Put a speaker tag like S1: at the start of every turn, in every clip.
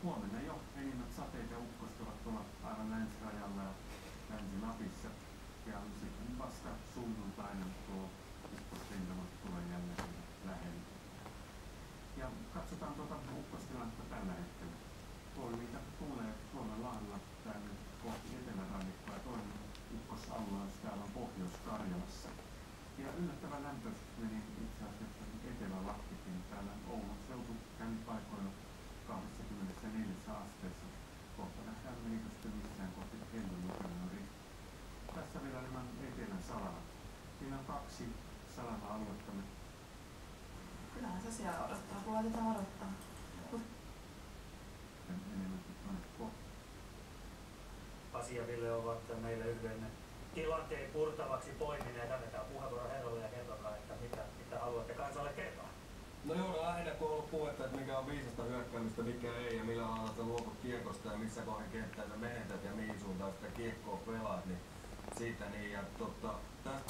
S1: huomenna jo enimmät sateet ja ukkostuvat tuolla aivan länsirajalla ja länsi-Lapissa. Ja sitten vasta sunnuntaina tuo ukkosrintamat tulee jälleen siinä lähellä. Ja katsotaan tuota ukkostilannetta tällä hetkellä. Niitä tulee Suomen lahdella tänne kohti etelärannikkoa ja toinen ukkosalueus täällä on Pohjois-Karjalassa. Ja yllättävän lämpöisesti meni itse asiassa Etelä-Lappikin. Täällä Oulun seutu kävi paikoilla 24 asteessa. Kohta nähdään menikö sitten missään kohti kellonlukemaan. Tässä vielä nämä etelän salamat. Siinä on 2 salama-aluetta.
S2: Kyllähän se siellä odottaa, kun laitetaan odottaa.
S3: Pasi ja Ville ovat meille yhden tilanteen purtavaksi poimineet. Annetaan puheenvuoro herralle ja kertokaa, että mitä haluatte kansalle kertoa.
S4: No joo, lähinnä kun on ollut puhetta, että mikä on viisasta hyökkäämistä, mikä ei ja millä lailla sä luovut kiekosta ja missä kohdin kenttää sä menetät ja mihin suuntaan sitä kiekkoa pelaat, niin siitä niin. Ja tästä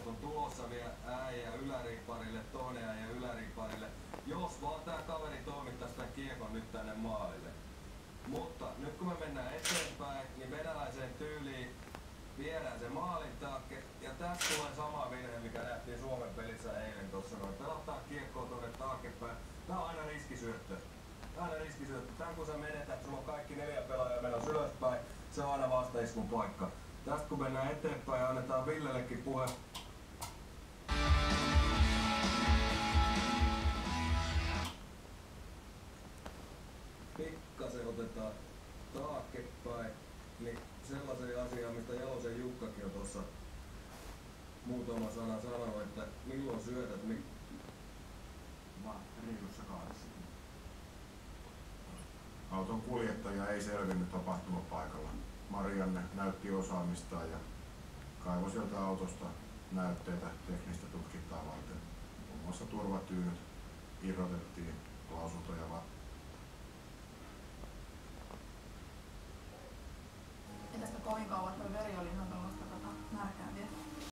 S4: on tulossa vielä äijä yläriparille, toinen äijä yläriparille. Jos vaan tää kaveri toimittaa sitä kiekon nyt tänne maalille. Mutta nyt kun me mennään eteenpäin, niin venäläiseen tyyliin viedään se maalin taakse. Ja tästä tulee sama virhe, mikä nähtiin Suomen pelissä eilen tossa noin. Pelataan kiekkoa tuonne taaksepäin. Tää on aina riskisyöttö. Tän kun sä menetät, sulla on kaikki 4 pelaajaa menossa ylöspäin. Se on aina vastaiskun paikka. Tästä kun mennään eteenpäin ja annetaan Villellekin puhe. Pikkasen otetaan taaksepäin, niin sellaisen asian, mistä Jalosen Jukkakin on tuossa muutama sana sanonut, että milloin syötät,
S1: vaan reilussa 8.
S5: Auton kuljettaja ei selvinnyt tapahtumapaikalla. Marianne näytti osaamistaan ja kaivoi sieltä autosta näytteitä teknistä tutkintaa varten. Muun muassa turvatyynyt irrotettiin, lausuntoja
S2: Ei tästä kovin kauan